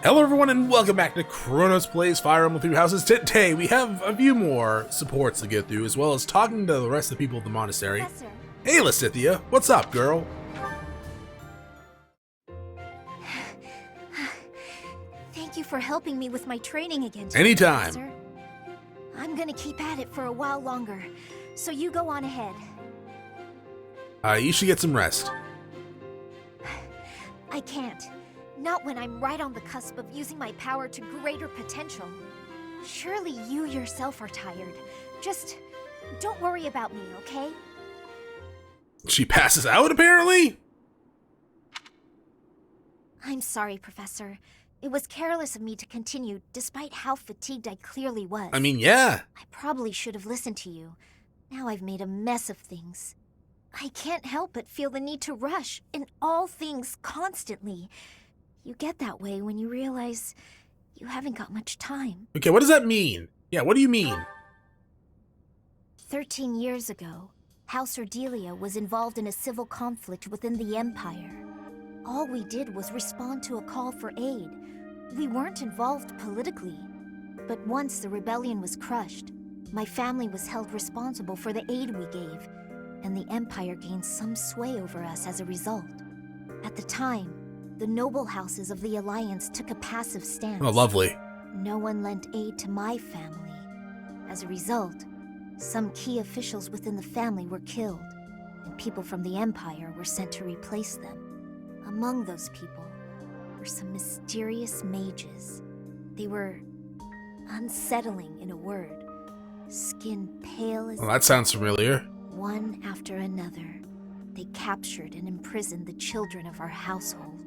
Hello everyone and welcome back to Chronos Plays Fire Emblem 3 Houses. Today we have a few more supports to get through, as well as talking to the rest of the people of the monastery. Professor. Hey Lysithia, what's up, girl? Thank you for helping me with my training again today, Anytime. Professor. I'm gonna keep at it for a while longer, so you go on ahead. You should get some rest. I can't. Not when I'm right on the cusp of using my power to greater potential. Surely you yourself are tired. Just don't worry about me, okay? She passes out, apparently? I'm sorry, Professor. It was careless of me to continue, despite how fatigued I clearly was. I mean, yeah. I probably should have listened to you. Now I've made a mess of things. I can't help but feel the need to rush in all things constantly. You get that way when you realize you haven't got much time. Okay, what does that mean? Yeah, what do you mean? 13 years ago, House Ordelia was involved in a civil conflict within the Empire. All we did was respond to a call for aid. We weren't involved politically. But once the rebellion was crushed, my family was held responsible for the aid we gave, and the Empire gained some sway over us as a result. At the time, the noble houses of the Alliance took a passive stance. Oh, lovely. No one lent aid to my family. As a result, some key officials within the family were killed, and people from the Empire were sent to replace them. Among those people were some mysterious mages. They were unsettling, in a word. Skin pale as Well, that sounds familiar. one after another, they captured and imprisoned the children of our household.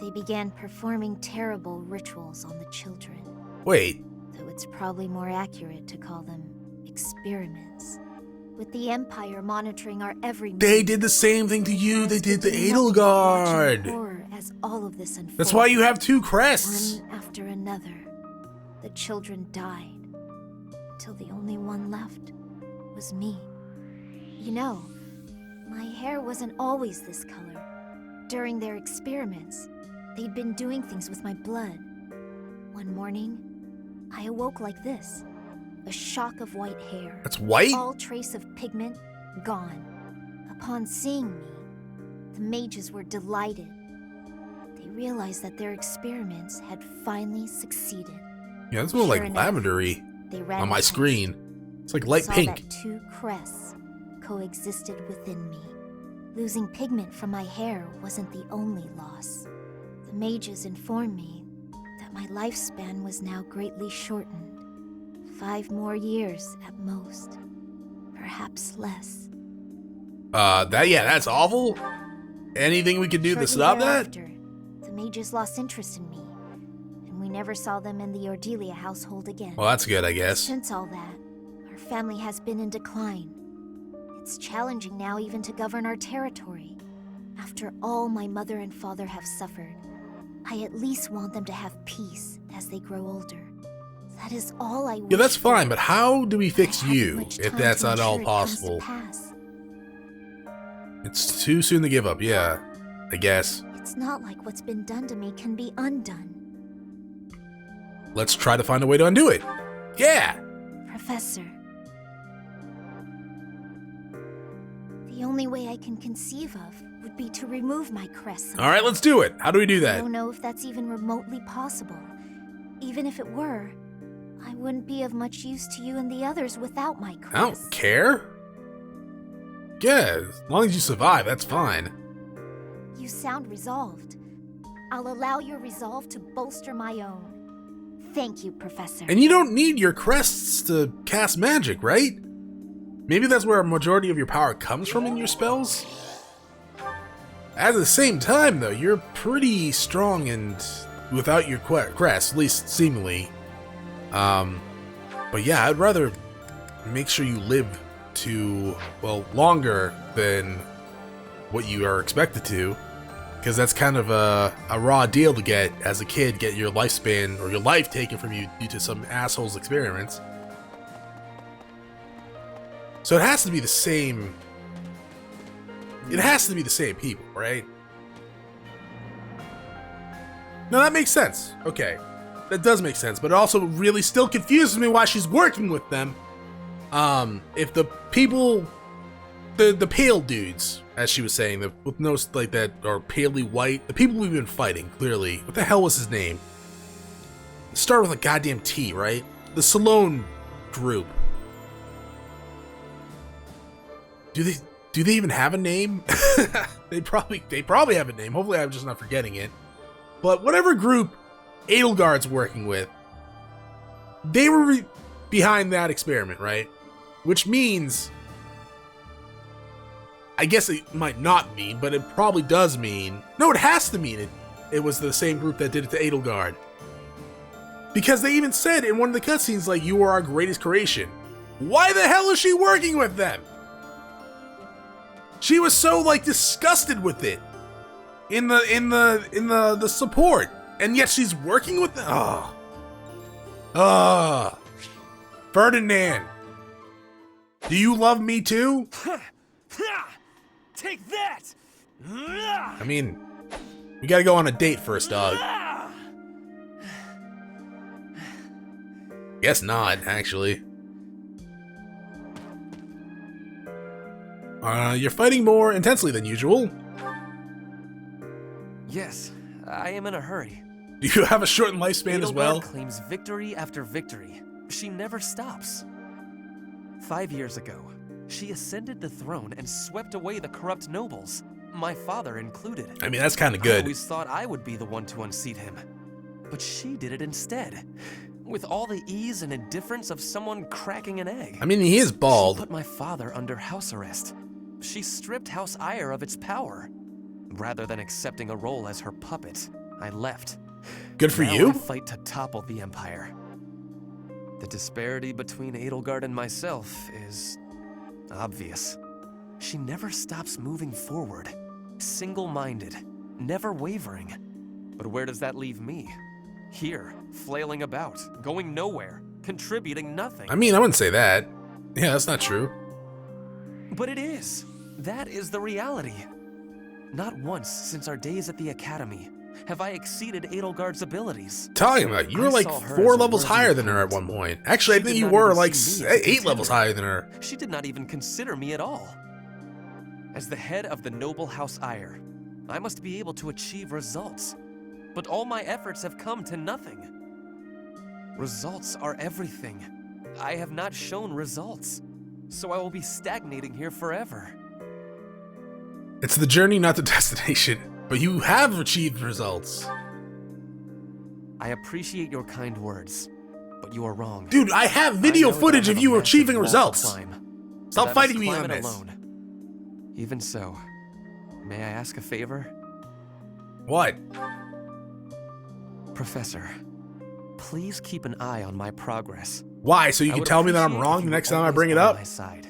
They began performing terrible rituals on the children, Wait, though it's probably more accurate to call them experiments. With the Empire monitoring our every move, they did the same thing to you they did to there's been nothing but watching Edelgard. horror as all of this unfolded. That's why you have two crests. One after another, the children died, until the only one left was me. You know, my hair wasn't always this color. During their experiments, they'd been doing things with my blood. One morning, I awoke like this. A shock of white hair. That's white? All trace of pigment gone. Upon seeing me, the mages were delighted. They realized that their experiments had finally succeeded. Yeah, that's more like Sure enough, lavendery They ran on my ahead. screen. It's like light Saw pink. that two crests coexisted within me. Losing pigment from my hair wasn't the only loss. The mages informed me that my lifespan was now greatly shortened. 5 more years at most. Perhaps less. That's awful. Anything we can do to Shortly stop that? thereafter, the mages lost interest in me, and we never saw them in the Ordelia household again. Well, that's good, I guess. Since all that, our family has been in decline. It's challenging now even to govern our territory. After all my mother and father have suffered, I at least want them to have peace as they grow older. That is all I wish. Yeah, that's for. fine, but how do we fix I haven't you much if time that's to not all ensure it comes to possible? pass. It's too soon to give up, yeah, I guess. It's not like what's been done to me can be undone. Let's try to find a way to undo it. Yeah! Professor. The only way I can conceive of would be to remove my crest. Alright, let's do it. How do we do I that? don't know if that's even remotely possible. Even if it were, I wouldn't be of much use to you and the others without my crest. I don't care. Yeah, as long as you survive, that's fine. You sound resolved. I'll allow your resolve to bolster my own. Thank you, Professor. And you don't need your crests to cast magic, right? Maybe that's where a majority of your power comes from in your spells? At the same time, though, you're pretty strong and without your crest, at least seemingly. But yeah, I'd rather make sure you live to, well, longer than what you are expected to, because that's kind of a raw deal to get as a kid, get your lifespan or your life taken from you due to some asshole's experiments. So it has to be the same. It has to be the same people, right? No, that makes sense. Okay. That does make sense, but it also really still confuses me why she's working with them. If the people, the pale dudes, as she was saying, with no, like, that are palely white, the people we've been fighting, clearly. What the hell was his name? It started with a goddamn T, right? The Salone group. Do they even have a name? They probably have a name. Hopefully I'm just not forgetting it. But whatever group Edelgard's working with, they were behind that experiment, right? Which means, I guess it might not mean, but it probably does mean, no, it has to mean it was the same group that did it to Edelgard. Because they even said in one of the cutscenes, like, you are our greatest creation. Why the hell is she working with them? She was so, like, disgusted with it in the support, and yet she's working with them. Ferdinand, do you love me too? Take that! I mean, we gotta go on a date first, dog. Guess not, actually. You're fighting more intensely than usual. Yes, I am in a hurry. Do you have a shortened lifespan as well? Edelgard claims victory after victory. She never stops. 5 years ago, she ascended the throne and swept away the corrupt nobles, my father included. I mean, that's kind of I good. always thought I would be the one to unseat him. But she did it instead, with all the ease and indifference of someone cracking an egg. I mean, he is She bald. put my father under house arrest. She stripped House Ire of its power. Rather than accepting a role as her puppet, I left. Good for Now you. I fight to topple the Empire. The disparity between Edelgard and myself is obvious. She never stops moving forward, single-minded, never wavering. But where does that leave me? Here, flailing about, going nowhere, contributing nothing. I mean, I wouldn't say that. Yeah, that's not true. But it is. That is the reality. Not once since our days at the Academy have I exceeded Edelgard's abilities. Talking about, you were I like saw her 4 as a levels worthy higher than her at opponent. one point. Actually, I She think did you not were even like see me as a 8 levels contender. higher than her. She did not even consider me at all. As the head of the noble House Ire, I must be able to achieve results. But all my efforts have come to nothing. Results are everything. I have not shown results, so I will be stagnating here forever. It's the journey, not the destination. But you have achieved results. I appreciate your kind words, but you are wrong. Dude, I have I video know that footage I of have a you massive achieving wall to results. climb, Stop but I fighting must me on climb it this. alone. Even so, may I ask a favor? What? Professor, please keep an eye on my progress. Why? So you I can would tell me that I'm appreciate wrong if the you next were time I always bring it by up? my side,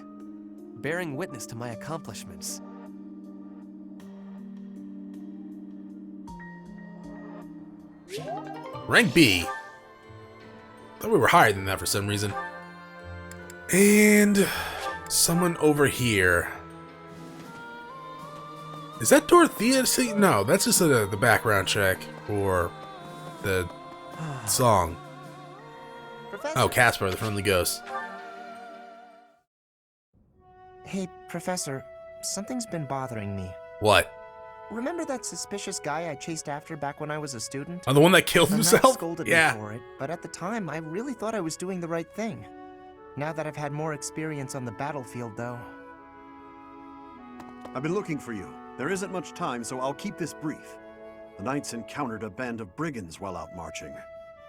bearing witness to my accomplishments. Rank B. Thought we were higher than that for some reason. And someone over here. Is that Dorothea? No, that's just the background check for the song. Professor. Oh, Casper, the friendly ghost. Hey, Professor, something's been bothering me. What? Remember that suspicious guy I chased after back when I was a student? Oh, the one that killed The Knight himself? scolded Yeah. me for it, but at the time, I really thought I was doing the right thing. Now that I've had more experience on the battlefield, though. I've been looking for you. There isn't much time, so I'll keep this brief. The Knights encountered a band of brigands while out marching.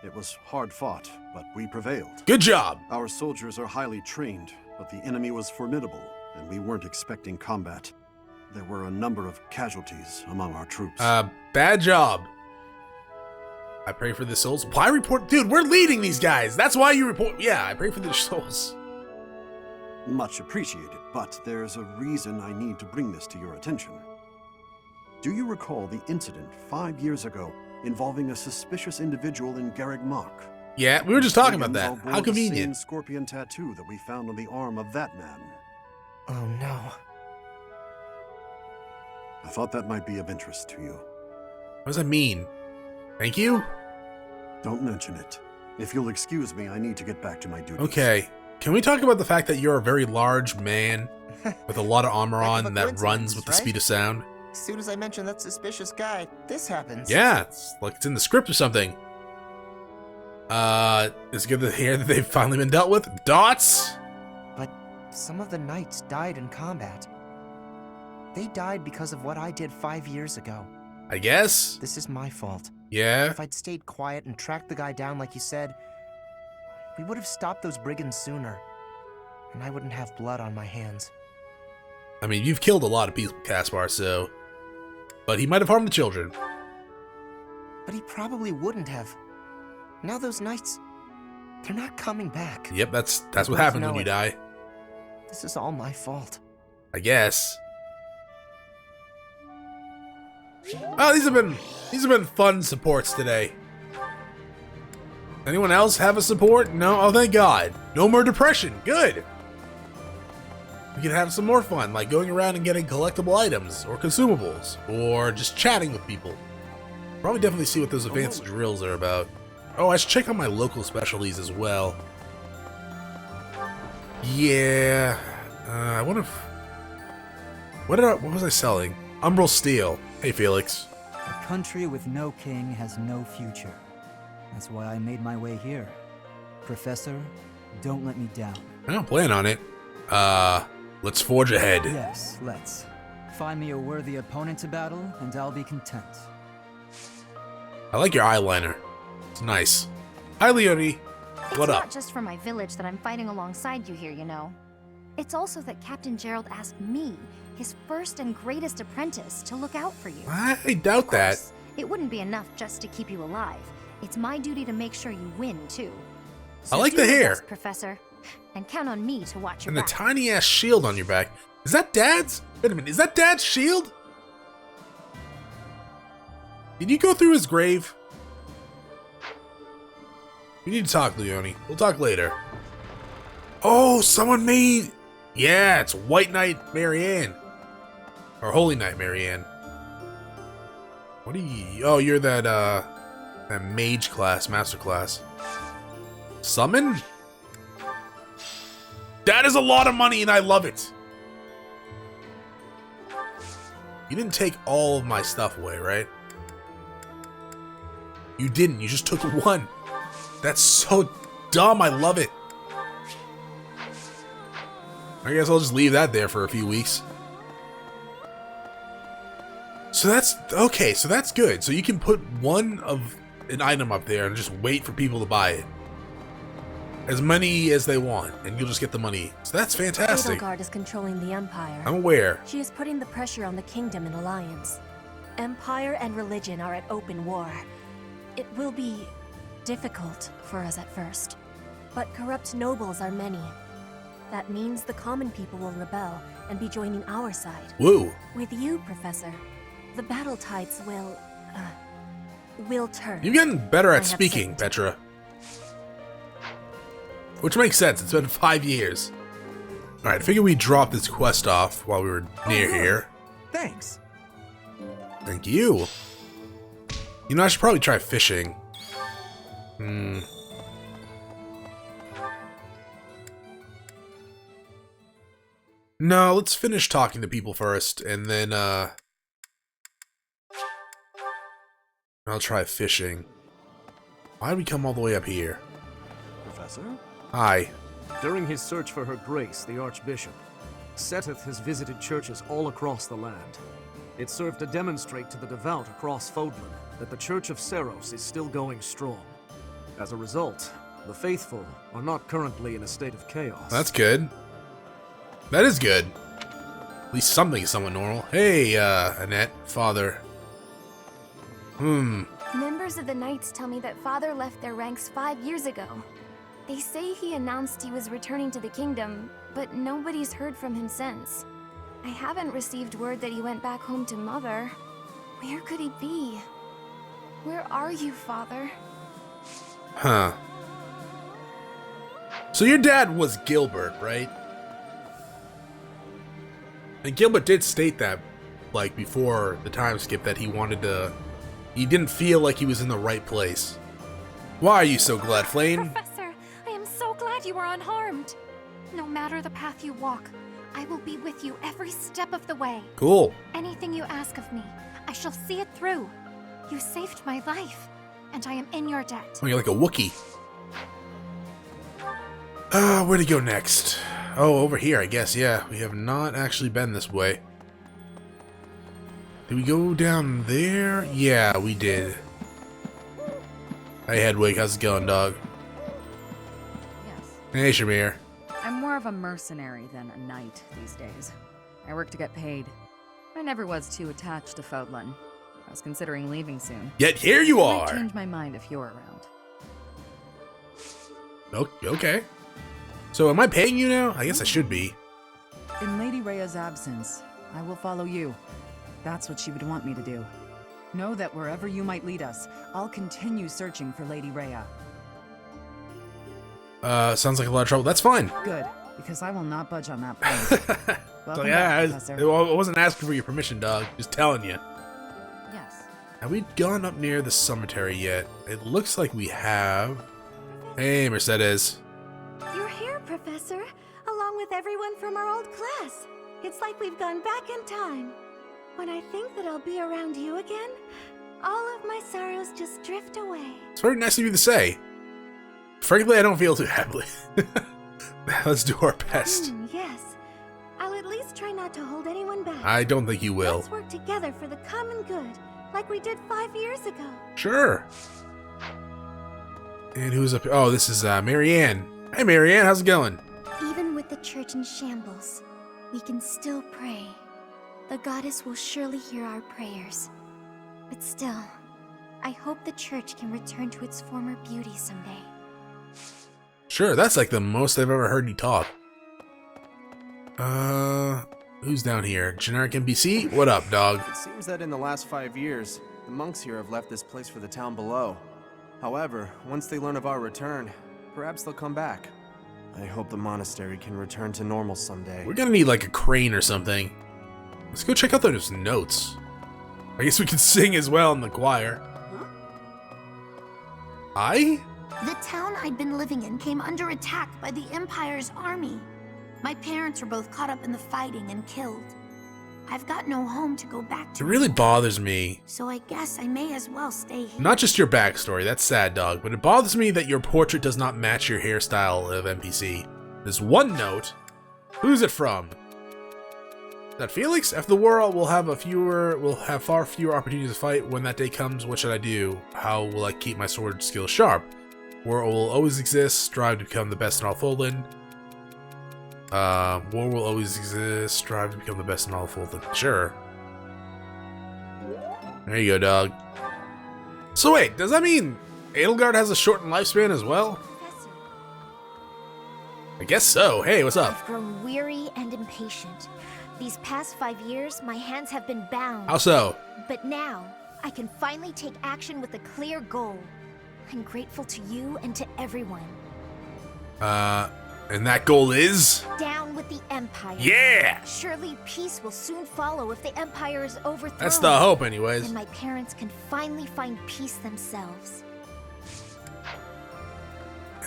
It was hard fought, but we prevailed. Good job. Our soldiers are highly trained, but the enemy was formidable, and we weren't expecting combat. There were a number of casualties among our troops. Bad job. I pray for the souls. Why report? Dude, we're leading these guys. That's why you report. Yeah, I pray for their souls. Much appreciated, but there's a reason I need to bring this to your attention. Do you recall the incident 5 years ago involving a suspicious individual in Garreg Mach? Yeah, we were just talking about Brigands that. all How bore the same convenient. scorpion tattoo that we found on the arm of that man. Oh no. I thought that might be of interest to you. What does that mean? Thank you. Don't mention it. If you'll excuse me, I need to get back to my duties. Okay. Can we talk about the fact that you're a very large man with a lot of armor Heck of on a that runs coincidence, with the right? speed of sound? As soon as I mention that suspicious guy, this happens. Yeah, it's like it's in the script or something. It's good to hear that they've finally been dealt with. Dots? But some of the knights died in combat. They died because of what I did 5 years ago. I guess? This is my fault. Yeah? If I'd stayed quiet and tracked the guy down like you said, we would have stopped those brigands sooner. And I wouldn't have blood on my hands. I mean, you've killed a lot of people, Caspar, so... But he might have harmed the children. But he probably wouldn't have. Now those knights, they're not coming back. Yep, that's what Both happens know when you it. die. This is all my fault. I guess. Oh, these have been fun supports today. Anyone else have a support? No? Oh, thank God. No more depression. Good. We can have some more fun, like going around and getting collectible items, or consumables, or just chatting with people. Probably definitely see what those advanced drills are about. Oh, I should check out my local specialties as well. Yeah. I wonder if... What was I selling? Umbral Steel. Hey, Felix. A country with no king has no future. That's why I made my way here. Professor, don't let me down. I don't plan on it. Let's forge ahead. Yes, let's. Find me a worthy opponent to battle, and I'll be content. I like your eyeliner. It's nice. Hi, Leonie. It's What not up? just for my village that I'm fighting alongside you here, you know. It's also that Captain Gerald asked me, his first and greatest apprentice, to look out for you. I doubt Of that. course, it wouldn't be enough just to keep you alive. It's my duty to make sure you win, too. I like do the your hair. best, Professor. And count on me to watch your And the back. tiny ass shield on your back. Is that Dad's? Wait a minute, is that Dad's shield? Did you go through his grave? We need to talk, Leonie. We'll talk later. Oh, someone made... Yeah, it's White Knight Marianne. Or Holy Knight Marianne. What are you... Oh, you're that mage class, master class. Summon? That is a lot of money and I love it. You didn't take all of my stuff away, right? You didn't. You just took one. That's so dumb. I love it. I guess I'll just leave that there for a few weeks. So that's... Okay, so that's good. So you can put one of an item up there and just wait for people to buy it. As many as they want, and you'll just get the money. So that's fantastic. Edelgard is controlling the Empire. I'm aware. She is putting the pressure on the kingdom in alliance. Empire and religion are at open war. It will be difficult for us at first, but corrupt nobles are many. That means the common people will rebel and be joining our side. Woo. With you, Professor, the battle tides will turn. You're getting better I at have speaking, faith. Petra. Which makes sense. It's been 5 years. Alright, I figured we'd drop this quest off while we were near here. Thanks. Thank you. You know, I should probably try fishing. No, let's finish talking to people first, and then, I'll try fishing. Why'd we come all the way up here? Professor? Hi. During his search for her grace, the Archbishop, Seteth has visited churches all across the land. It served to demonstrate to the devout across Fodlan that the Church of Seiros is still going strong. As a result, the faithful are not currently in a state of chaos. That's good. That is good. At least something is somewhat normal. Hey, Annette, Father. Members of the Knights tell me that Father left their ranks 5 years ago. They say he announced he was returning to the kingdom, but nobody's heard from him since. I haven't received word that he went back home to Mother. Where could he be? Where are you, Father? Huh. So your dad was Gilbert, right? And Gilbert did state that, like, before the time skip, that he wanted to He didn't feel like he was in the right place. Why are you so glad, Flame? Professor, I am so glad you are unharmed. No matter the path you walk, I will be with you every step of the way. Cool. Anything you ask of me, I shall see it through. You saved my life, and I am in your debt. Oh, you're like a Wookiee. Where to go next? Oh, over here, I guess. Yeah, we have not actually been this way. Did we go down there? Yeah, we did. Hey, Hedwig, how's it going, dog? Yes. Hey, Shamir. I'm more of a mercenary than a knight these days. I work to get paid. I never was too attached to Fodlan. I was considering leaving soon. Yet here you I might are! change my mind if you're around. Okay. So am I paying you now? I guess I should be. In Lady Rhea's absence, I will follow you. That's what she would want me to do. Know that wherever you might lead us, I'll continue searching for Lady Rhea. Sounds like a lot of trouble. That's fine. Good, because I will not budge on that point. So, Welcome yeah, back, Professor. I wasn't asking for your permission, dog. Just telling you. Yes. Have we gone up near the cemetery yet? It looks like we have. Hey, Mercedes. You're here, Professor, along with everyone from our old class. It's like we've gone back in time. When I think that I'll be around you again, all of my sorrows just drift away. It's very nice of you to say. Frankly, I don't feel too happily. Let's do our best. Yes. I'll at least try not to hold anyone back. I don't think you will. Let's work together for the common good, like we did 5 years ago. Sure. And who's up? Oh, this is Marianne. Hey, Marianne, how's it going? Even with the church in shambles, we can still pray. The goddess will surely hear our prayers. But still, I hope the church can return to its former beauty someday. Sure, that's like the most I've ever heard you talk. Who's down here? Generic NPC? What up, dog? It seems that in the last 5 years, the monks here have left this place for the town below. However, once they learn of our return, perhaps they'll come back. I hope the monastery can return to normal someday. We're gonna need like a crane or something. Let's go check out those notes. I guess we could sing as well in the choir. The town I'd been living in came under attack by the Empire's army. My parents were both caught up in the fighting and killed. I've got no home to go back It to. really bothers me. So I guess I may as well stay here. Not just your backstory, that's sad, dog, but it bothers me that your portrait does not match your hairstyle of NPC. There's one note. Who's it from? Is that Felix? After the war, we'll have far fewer opportunities to fight. When that day comes, what should I do? How will I keep my sword skills sharp? War will always exist. Strive to become the best in all Fodlan. War will always exist. Strive to become the best in all Fodlan. Sure. There you go, dog. So wait, does that mean Edelgard has a shortened lifespan as well? I guess so. Hey, what's up? I've grown weary and impatient. These past 5 years, my hands have been bound. How so? But now, I can finally take action with a clear goal. I'm grateful to you and to everyone. And that goal is? Down with the Empire. Yeah! Surely peace will soon follow if the Empire is overthrown. That's the hope, anyways. And my parents can finally find peace themselves.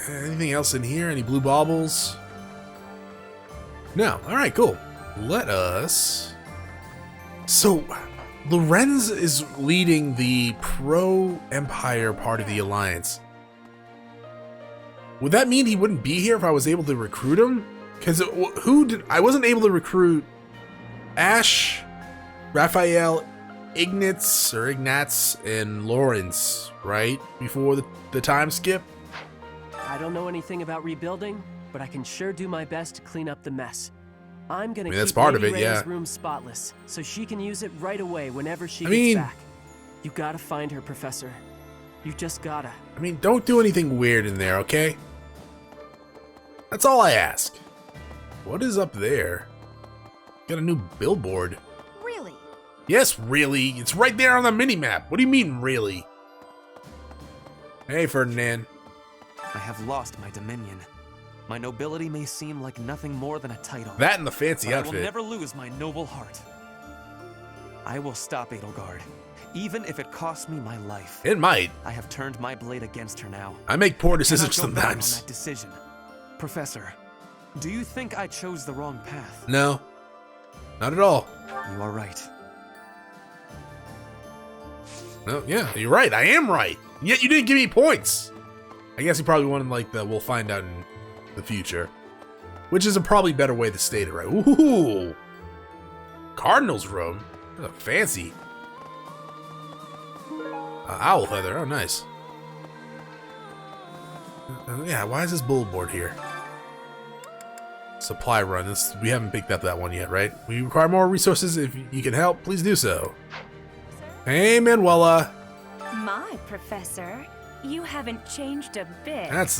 Anything else in here? Any blue baubles? No. Alright, cool. Let us... So, Lorenz is leading the pro-Empire part of the Alliance. Would that mean he wouldn't be here if I was able to recruit him? Because I wasn't able to recruit Ash, Raphael, Ignatz, and Lawrence, right? Before the time skip? I don't know anything about rebuilding, but I can sure do my best to clean up the mess. I'm gonna that's keep part Lady of it, Rhea's yeah. room spotless, so she can use it right away whenever she I gets mean- back. You gotta find her, Professor. You just gotta. I mean, don't do anything weird in there, okay? That's all I ask. What is up there? Got a new billboard. Really? Yes, really. It's right there on the minimap. What do you mean, really? Hey, Ferdinand. I have lost my dominion. My nobility may seem like nothing more than a title. That and the fancy but outfit. I will never lose my noble heart. I will stop Edelgard, even if it costs me my life. It might. I have turned my blade against her now. I make poor I decisions cannot go back on sometimes. that decision. Professor, do you think I chose the wrong path? No, not at all. You are right. No, yeah, you're right. I am right. Yet you didn't give me points. I guess you probably wanted like the we'll find out in the future, which is a probably better way to state it, right? Ooh, Cardinal's room. Oh, fancy. Owl feather. Oh, nice. Yeah, why is this bulletin board here? Supply run. We haven't picked up that one yet, right? We require more resources. If you can help, please do so. Hey, Manuela. My professor, you haven't changed a bit. That's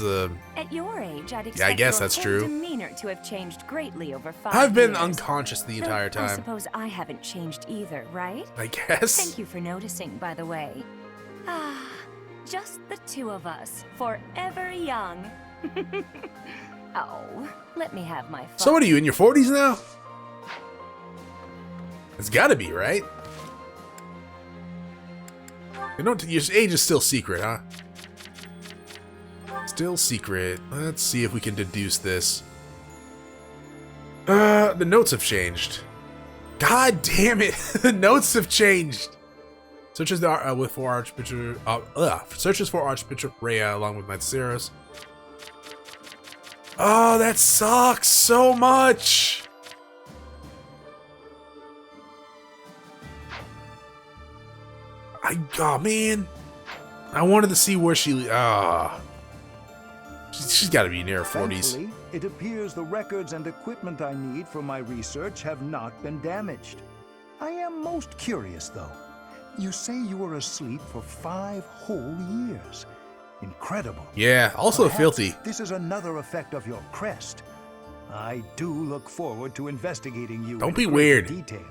At your age, I'd expect yeah, I guess your that's whole true. demeanor to have changed greatly over 5 I've been years. unconscious the entire Though I time. suppose I haven't changed either, right? I guess. Thank you for noticing, by the way. Ah, just the two of us, forever young. Oh, let me have my fun. So what are you, in your 40s now? It's gotta be, right? You know, your age is still secret, huh? Still secret. Let's see if we can deduce this. The notes have changed. God damn it! The notes have changed! Searches for Archbishop searches for Archbishop Rhea along with Knight Seiros. Oh, that sucks so much! Oh man, I wanted to see where she's got to be near her 40s. Thankfully, it appears the records and equipment I need for my research have not been damaged. I am most curious, though. You say you were asleep for 5 whole years. Incredible. Yeah, also Perhaps filthy. This is another effect of your crest. I do look forward to investigating you. Don't in be greater weird. Detail.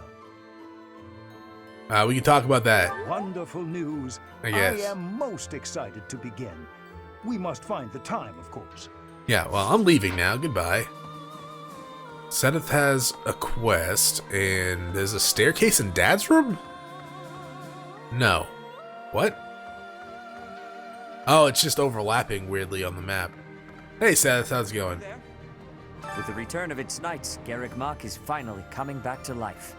We can talk about that. Wonderful news. I guess. I am most excited to begin. We must find the time, of course. Yeah, well, I'm leaving now. Goodbye. Seth has a quest, and there's a staircase in Dad's room? No. What? Oh, it's just overlapping weirdly on the map. Hey, Seth, how's it going? With the return of its knights, Garrick Mach is finally coming back to life.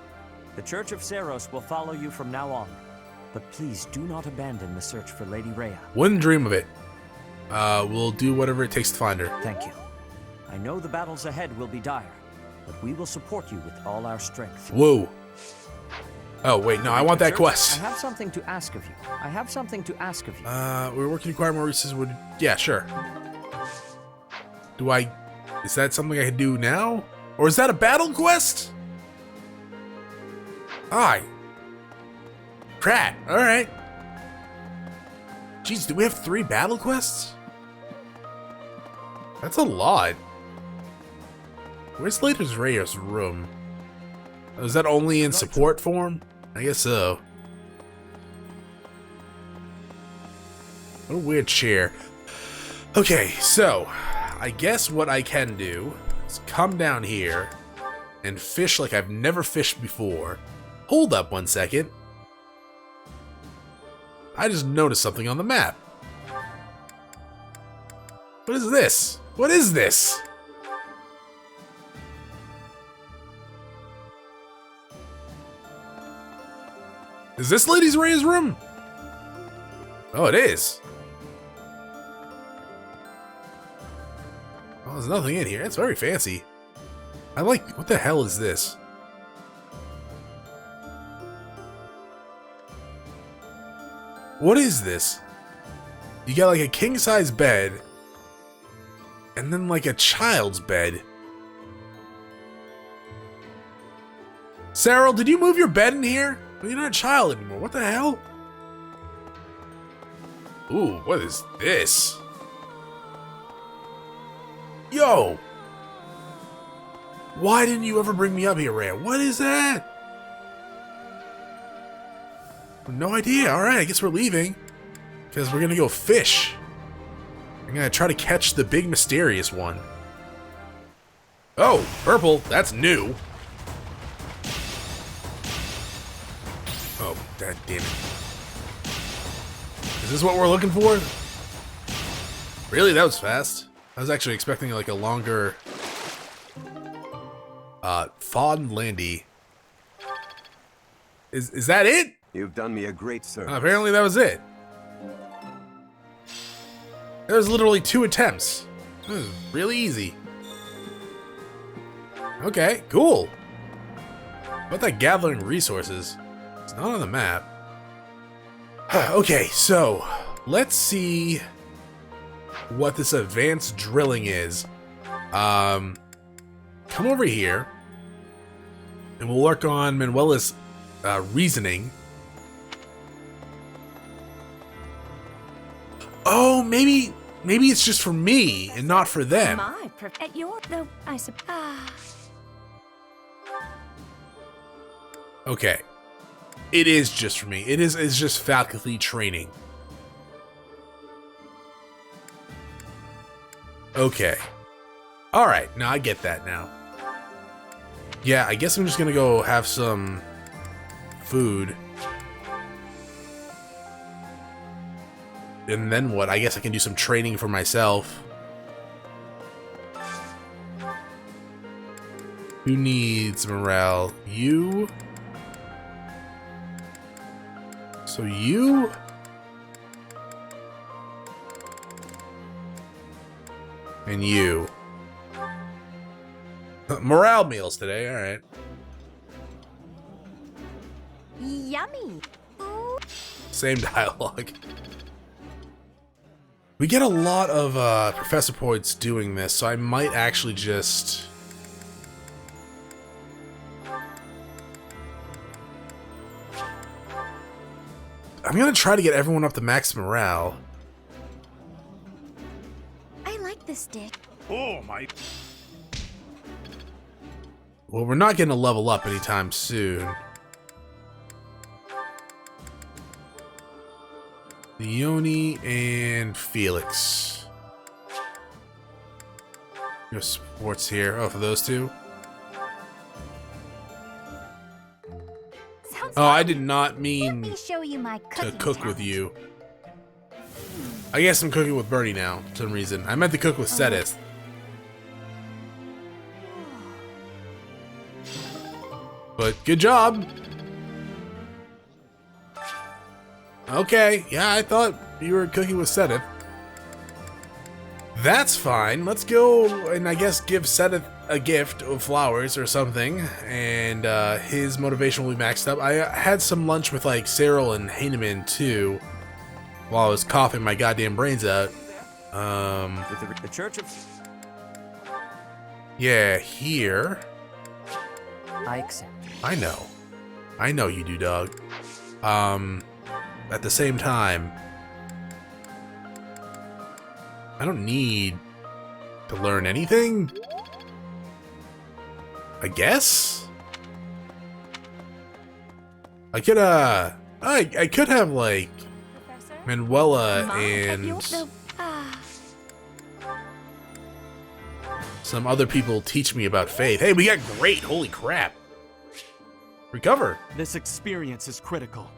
The Church of Seiros will follow you from now on. But please do not abandon the search for Lady Rhea. Wouldn't dream of it. We'll do whatever it takes to find her. Thank you. I know the battles ahead will be dire, but we will support you with all our strength. Whoa. Oh, wait, no, I want that quest. I have something to ask of you. We're working to acquire more resources. Yeah, sure. Is that something I can do now? Or is that a battle quest? Alright. Crap, alright. Jeez, do we have 3 battle quests? That's a lot. Where's Lady Rhea's room? Oh, is that only in support form? I guess so. What a weird chair. Okay, so I guess what I can do is come down here and fish like I've never fished before. Hold up one second. I just noticed something on the map. What is this? What is this? Is this Lady Rhea's room? Oh, it is. Oh, there's nothing in here. It's very fancy. I like... What the hell is this? What is this? You got like a king-size bed, and then like a child's bed. Cyril, did you move your bed in here? Well, you're not a child anymore. What the hell? Ooh, what is this? Yo! Why didn't you ever bring me up here, Rhea? What is that? No idea. Alright, I guess we're leaving. Because we're gonna go fish. I'm gonna try to catch the big mysterious one. Oh, purple. That's new. God damn it. Is this what we're looking for? Really? That was fast. I was actually expecting like a longer... Fawn Landy. Is that it? You've done me a great service. Apparently that was it. There was literally 2 attempts. This is really easy. Okay, cool. What about that gathering resources? It's not on the map. Okay, so let's see what this advanced drilling is. Come over here, and we'll work on Manuela's reasoning. Oh, maybe it's just for me and not for them. At your though, I suppose. Okay, it is just for me. It's just faculty training. Okay. All right, now I get that now. Yeah, I guess I'm just gonna go have some food. And then what? I guess I can do some training for myself. Who needs morale? You? So you? And you. Morale meals today, alright. Yummy. Same dialogue. We get a lot of Professor points doing this, so I might actually just... I'm gonna try to get everyone up to max morale. I like this stick. Oh my... Well, we're not gonna level up anytime soon. Leone and Felix. No sports here. Oh, for those two? Oh, I did not mean Show you my to cook with you. I guess I'm cooking with Bernie now, for some reason. I meant to cook with Cetis. But good job. Okay, yeah, I thought you were cooking with Sedith. That's fine. Let's go and I guess give Sedith a gift of flowers or something, and his motivation will be maxed up. I had some lunch with like Cyril and Heinemann too, while I was coughing my goddamn brains out. With the Church of... Yeah, here. I accept. I know you do, dog. At the same time, I don't need to learn anything, I guess? I could, I could have, like, Manuela and some other people teach me about faith. Hey, we got great! Holy crap! Recover! This experience is critical.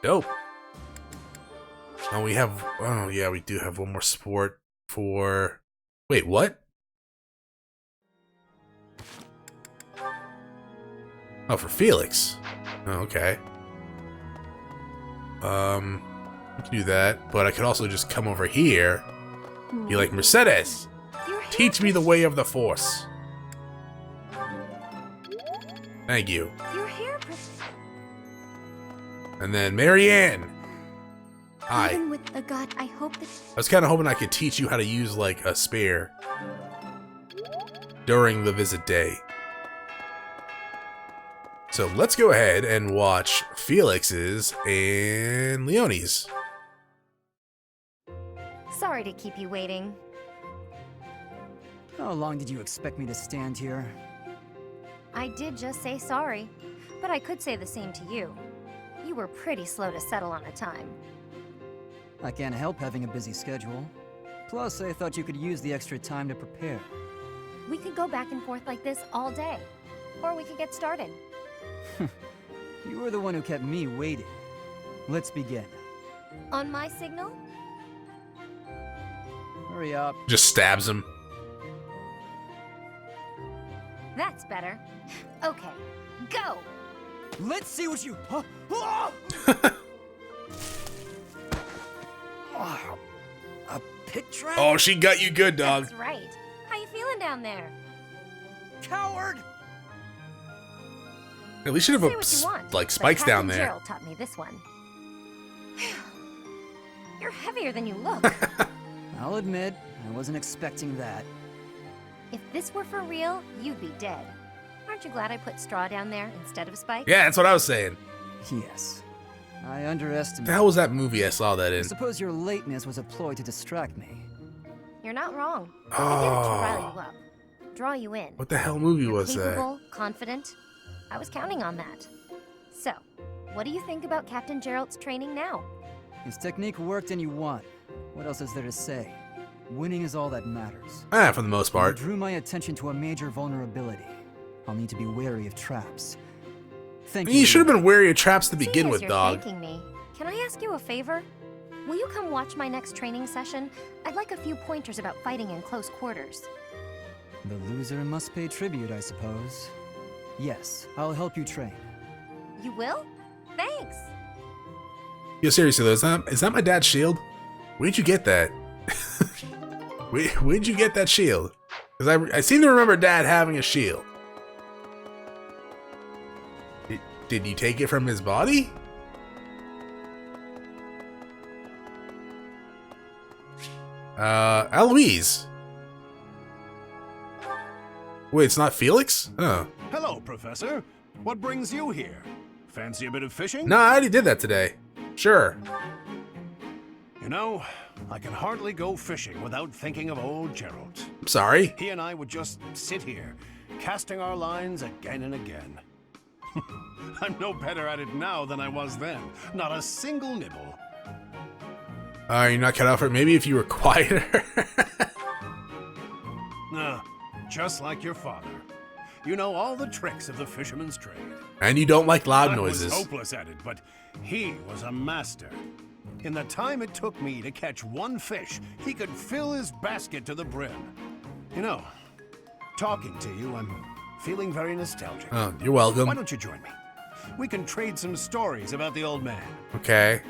Dope. Oh, we have... Oh, yeah, we do have one more sport for... Wait, what? Oh, for Felix. Oh, okay. We can do that, but I could also just come over here. Be like, Mercedes, teach me the way of the Force. Thank you. You're here. And then Marianne. Hi. Even with the god, I hope that... I was kind of hoping I could teach you how to use, like, a spear during the visit day. So let's go ahead and watch Felix's and Leone's. Sorry to keep you waiting. How long did you expect me to stand here? I did just say sorry, but I could say the same to you. You were pretty slow to settle on a time. I can't help having a busy schedule. Plus, I thought you could use the extra time to prepare. We could go back and forth like this all day. Or we could get started. You were the one who kept me waiting. Let's begin. On my signal? Hurry up. Just stabs him. That's better. Okay, go! Let's see what you... A pit trap? Oh, she got you good, dog. That's right. How you feeling down there? Coward! At least you Say have what you want, like but spikes down Captain there. Gerald taught me this one. You're heavier than you look. I'll admit, I wasn't expecting that. If this were for real, you'd be dead. Aren't you glad I put straw down there instead of spikes? Yeah, that's what I was saying. Yes. I underestimated. The hell was that movie I saw that I in? suppose your lateness was a ploy to distract me. You're not wrong. I did it to rile you up. Draw you in. What the hell movie was Capable, confident. I was counting on that. So, what do you think about Captain Gerald's training now? His technique worked and you won. What else is there to say? Winning is all that matters. that? For the most part. It drew my attention to a major vulnerability. I'll need to be wary of traps. Thank you. You should have been wary of traps to begin Seeing as with, you're dog. thanking me, can I ask you a favor? Will you come watch my next training session? I'd like a few pointers about fighting in close quarters. The loser must pay tribute, I suppose. Yes, I'll help you train. You will? Thanks. Yo, seriously though, is that my dad's shield? Where'd you get that? Where'd you get that shield? Because I seem to remember Dad having a shield. Did you take it from his body? Eloise. Wait, it's not Felix? Oh. Hello, Professor. What brings you here? Fancy a bit of fishing? No, I already did that today. Sure. You know, I can hardly go fishing without thinking of old Gerald. I'm sorry. He and I would just sit here, casting our lines again and again. I'm no better at it now than I was then. Not a single nibble. You're not cut out for it. Maybe if you were quieter. Just like your father. You know all the tricks of the fisherman's trade. And you don't like loud noises. I was hopeless at it, but he was a master. In the time it took me to catch one fish, he could fill his basket to the brim. You know, talking to you, I'm feeling very nostalgic. Oh, you're welcome. Why don't you join me? We can trade some stories about the old man. Okay.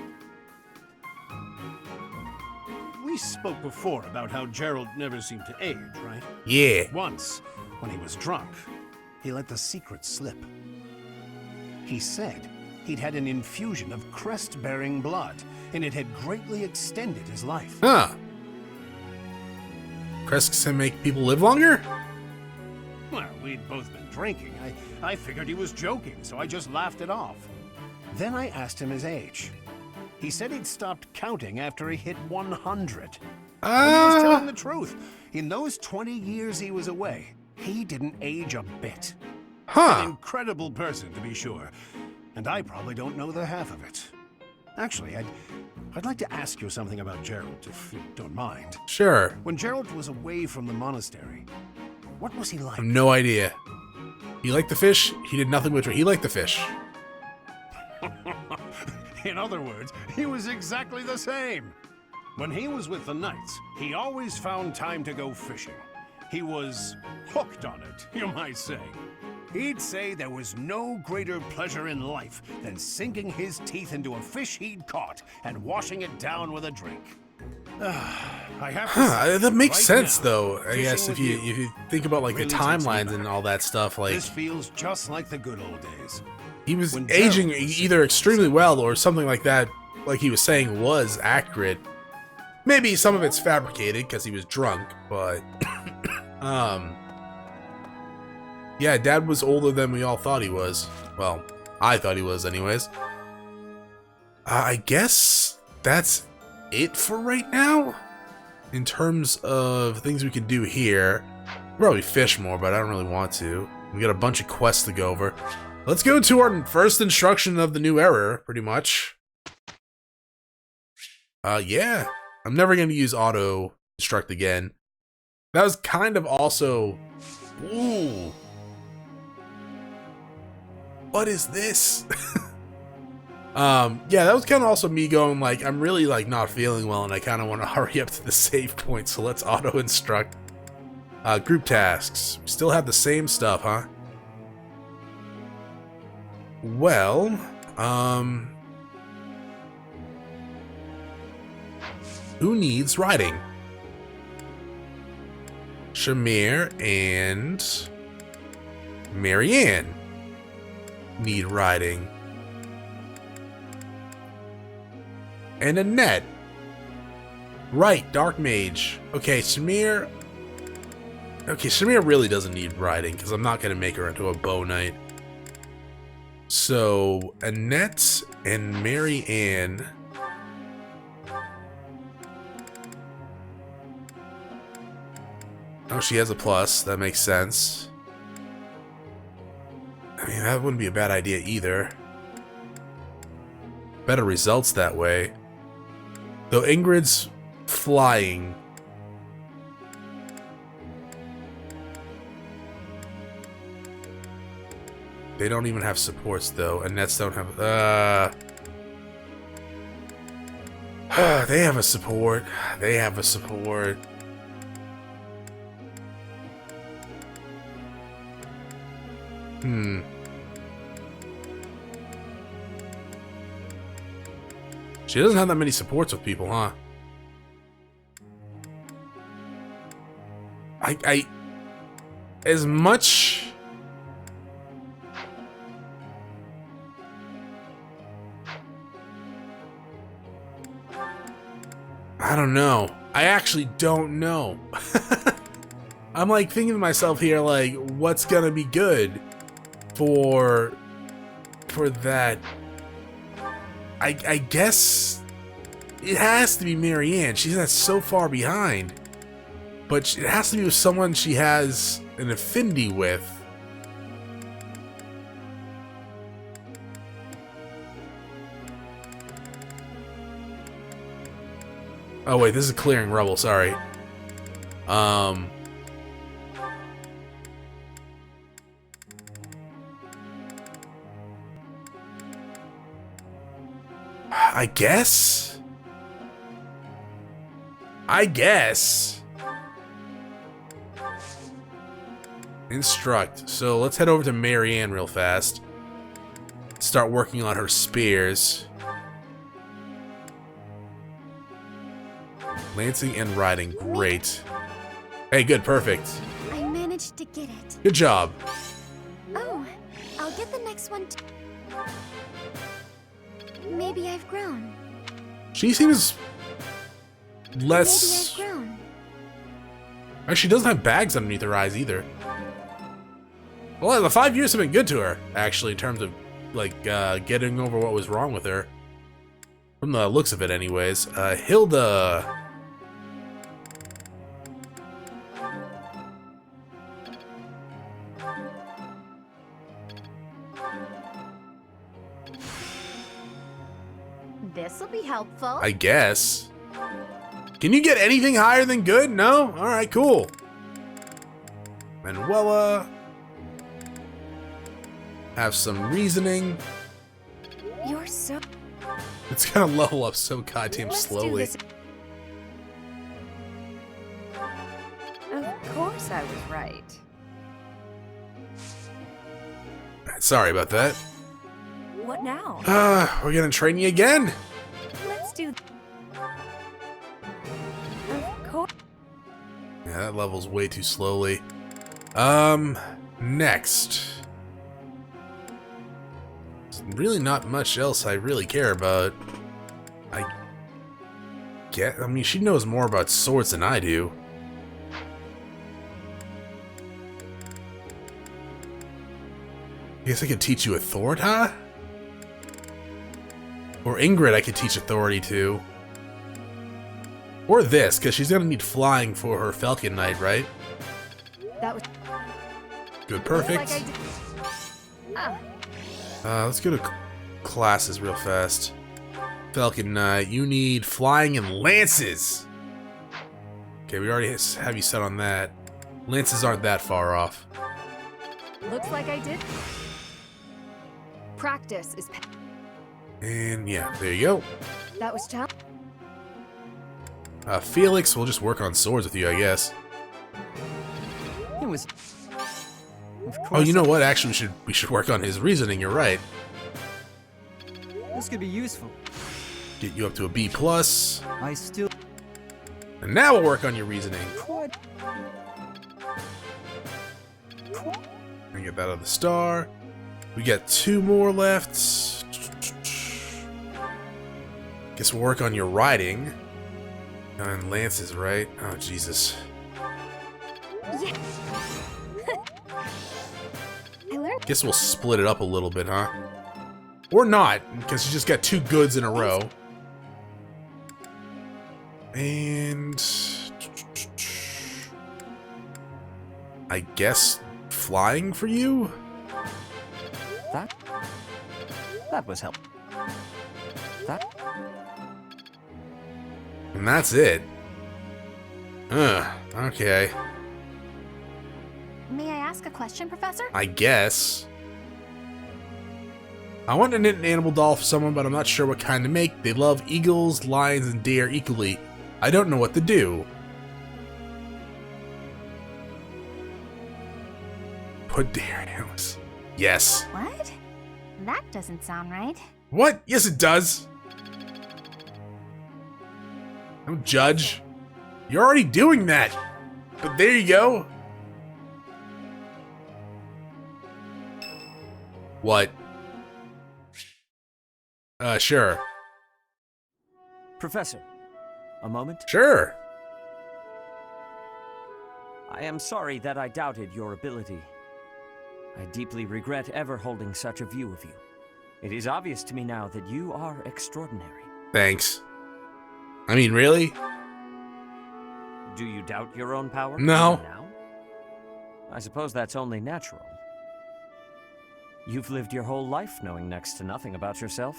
We spoke before about how Gerald never seemed to age, right? Yeah. Once, when he was drunk, he let the secret slip. He said he'd had an infusion of crest-bearing blood, and it had greatly extended his life. Huh. Crests can make people live longer? Well, we'd both been drinking. I figured he was joking, so I just laughed it off. Then I asked him his age. He said he'd stopped counting after he hit 100. And he was telling the truth. In those 20 years he was away, he didn't age a bit. Huh. An incredible person, to be sure. And I probably don't know the half of it. Actually, I'd like to ask you something about Gerald, if you don't mind. Sure. When Gerald was away from the monastery, what was he I like? have no idea. He liked the fish. He did nothing with it. He liked the fish. In other words, he was exactly the same. When he was with the Knights, he always found time to go fishing. He was hooked on it, you might say. He'd say there was no greater pleasure in life than sinking his teeth into a fish he'd caught and washing it down with a drink. I have to say, That makes right sense, now, though. I fishing guess if with you think about like really the takes me timelines back. and all that stuff, like This feels just like the good old days. he was when aging Gerald was either extremely well or something like that. Like he was saying was accurate. Maybe some of it's fabricated because he was drunk, but yeah, Dad was older than we all thought he was. Well, I thought he was, anyways. I guess that's it for right now. In terms of things we can do here, probably fish more, but I don't really want to. We got a bunch of quests to go over. Let's go to our first instruction of the new era, pretty much. Yeah. I'm never going to use auto instruct again. That was kind of also... Ooh. What is this? Yeah, that was kind of also me going like, I'm really like not feeling well and I kind of want to hurry up to the save point, so let's auto instruct. Group tasks. We still have the same stuff, huh? Well, who needs riding? Shamir and Marianne need riding. And Annette. Right, Dark Mage. Okay, Shamir. Okay, Shamir really doesn't need riding because I'm not going to make her into a bow knight. So, Annette and Marianne. Oh, she has a plus. That makes sense. I mean, that wouldn't be a bad idea either. Better results that way. Though Ingrid's flying. They don't even have supports though. Annette's don't have they have a support. They have a support. She doesn't have that many supports with people, huh? As much... I don't know. I actually don't know. I'm like thinking to myself here, like, what's gonna be good for that? I guess it has to be Marianne. She's not so far behind. But it has to be with someone she has an affinity with. Oh wait, this is clearing rubble, sorry. I guess. Instruct. So let's head over to Marianne real fast. Start working on her spears. Lancing and riding. Great. Hey, good. Perfect. I managed to get it. Good job. Oh, I'll get the next one too. Maybe I've grown. She seems less... Maybe I've grown. Actually, she doesn't have bags underneath her eyes either. Well, the 5 years have been good to her, actually, in terms of, like, getting over what was wrong with her. From the looks of it, anyways. Hilda... This'll be helpful. I guess. Can you get anything higher than good? No? Alright, cool. Manuela. Have some reasoning. You're so... It's gonna level up so goddamn slowly. Of course I was right. Sorry about that. What now? We're gonna train you again. Let's do... Of course. Yeah, that level's way too slowly. Next. There's really not much else I really care about. I mean, she knows more about swords than I do. I guess I could teach you authority, huh? Or Ingrid I could teach authority to. Or this, because she's gonna need flying for her Falcon Knight, right? That was good, perfect. like I did. Let's go to classes real fast. Falcon Knight, you need flying and lances! Okay, we already have you set on that. Lances aren't that far off. Looks like I did. Practice is... And yeah, there you go. That was challenging. Felix, we'll just work on swords with you, I guess. It was... Oh, you know what? Actually, we should work on his reasoning. You're right. This could be useful. Get you up to a B plus. I still... And now we'll work on your reasoning. And get that out of the star. We got 2 more left. Guess we'll work on your riding. And Lance's, right? Oh, Jesus. Yeah. I learned. Guess we'll split it up a little bit, huh? Or not, because you just got 2 goods in a row. And... I guess flying for you? That was help. And that's it. Okay. May I ask a question, Professor? I guess. I want to knit an animal doll for someone, but I'm not sure what kind to make. They love eagles, lions, and deer equally. I don't know what to do. Put deer animals. Yes. What? That doesn't sound right. What? Yes, it does. Don't judge. You're already doing that. But there you go. What? Sure. Professor, a moment? Sure. I am sorry that I doubted your ability. I deeply regret ever holding such a view of you. It is obvious to me now that you are extraordinary. Thanks. I mean, really? Do you doubt your own power? No. Even now? I suppose that's only natural. You've lived your whole life knowing next to nothing about yourself.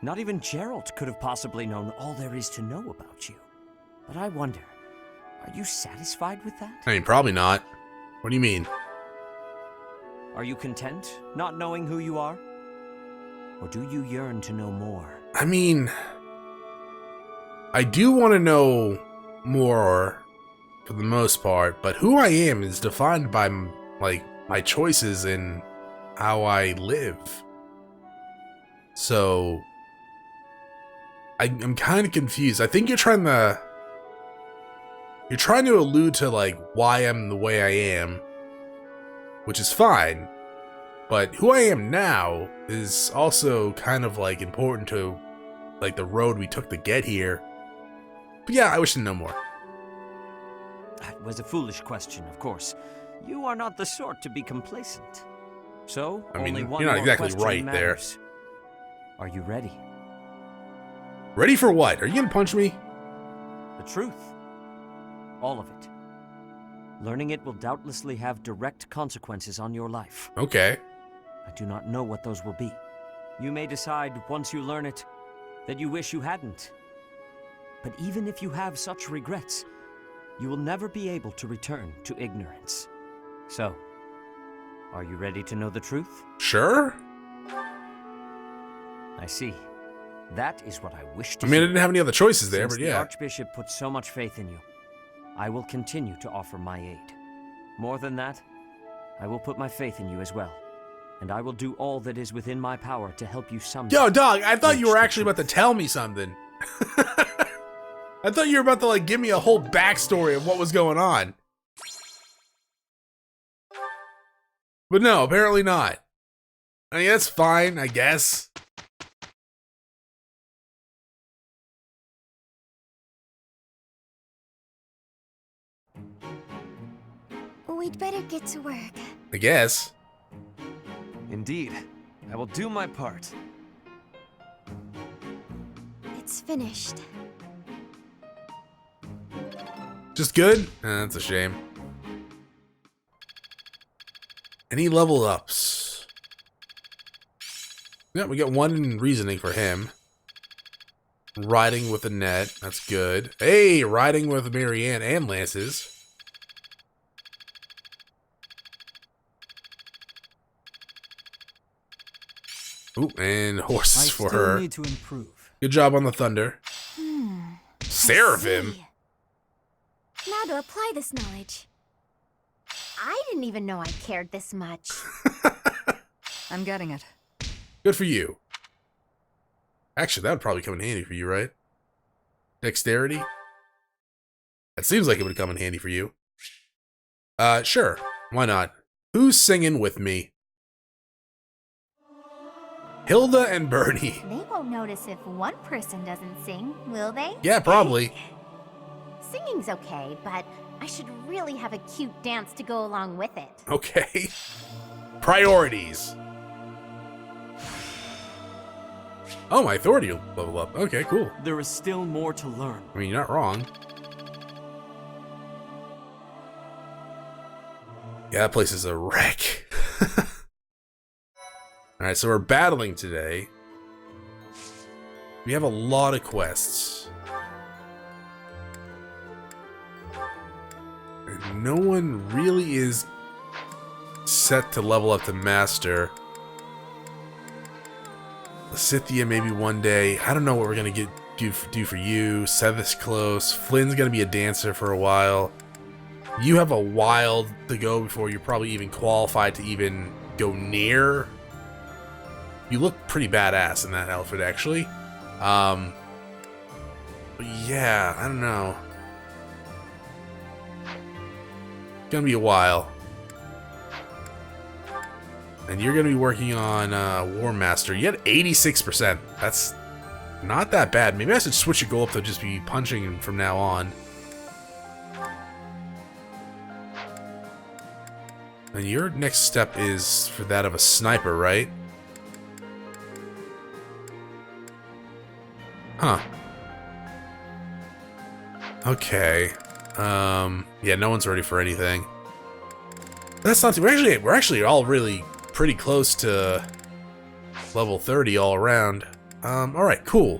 Not even Gerald could have possibly known all there is to know about you. But I wonder, are you satisfied with that? I mean, probably not. What do you mean? Are you content not knowing who you are? Or do you yearn to know more? I mean, I do want to know more for the most part, but who I am is defined by, like, my choices and how I live. So, I'm kind of confused. I think you're trying to allude to, like, why I'm the way I am, which is fine. But who I am now is also kind of, like, important to, like, the road we took to get here. But yeah, I wish to know more. That was a foolish question, of course. You are not the sort to be complacent. So, I mean, only one you're not more exactly question right matters. Are you ready? Ready for what? Are you gonna punch me? The truth. All of it. Learning it will doubtlessly have direct consequences on your life. Okay. I do not know what those will be. You may decide, once you learn it, that you wish you hadn't. But even if you have such regrets, you will never be able to return to ignorance. So, are you ready to know the truth? Sure. I see. That is what I wish to I mean, I see. didn't have any other choices there, Since but the yeah. Archbishop put so much faith in you, I will continue to offer my aid. More than that, I will put my faith in you as well. And I will do all that is within my power to help you someday. Yo, dog, I thought you were actually about to tell me something. I thought you were about to, like, give me a whole backstory of what was going on. But no, apparently not. I mean, that's fine, I guess. We'd better get to work. I guess. Indeed. I will do my part. It's finished. Just good? That's a shame. Any level ups? Yeah, we got one in reasoning for him. Riding with a net, that's good. Hey, riding with Marianne and Lances. Ooh, and horses for I still her. need to improve. Good job on the thunder. Seraphim? Now to apply this knowledge. I didn't even know I cared this much. I'm getting it. Good for you. Actually, that would probably come in handy for you, right? Dexterity? It seems like it would come in handy for you. Sure. Why not? Who's singing with me? Hilda and Bernie. They won't notice if one person doesn't sing, will they? Yeah, probably. Singing's okay, but I should really have a cute dance to go along with it. Okay. Priorities. Oh, my authority will level up. Okay, cool. There is still more to learn. I mean, you're not wrong. Yeah, that place is a wreck. Alright, so we're battling today. We have a lot of quests. And no one really is set to level up to master. Lysithea maybe one day. I don't know what we're gonna do for you. Seth's close. Flynn's gonna be a dancer for a while. You have a while to go before you're probably even qualified to even go near. You look pretty badass in that outfit, actually. But yeah, I don't know. It's gonna be a while. And you're gonna be working on War Master. You had 86%. That's not that bad. Maybe I should switch your goal up to just be punching from now on. And your next step is for that of a sniper, right? Huh. Okay. Yeah, no one's ready for anything. That's not too. We're actually all really pretty close to level 30 all around. Alright, cool.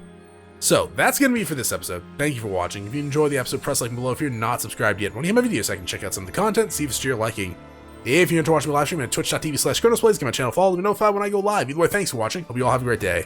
So, that's gonna be it for this episode. Thank you for watching. If you enjoyed the episode, press like below. If you're not subscribed yet, want to get my videos so I can check out some of the content, see if it's to your liking. If you want to watch me live stream at twitch.tv/ChronosPlays, give my channel a follow, let me notify when I go live. Either way, thanks for watching. Hope you all have a great day.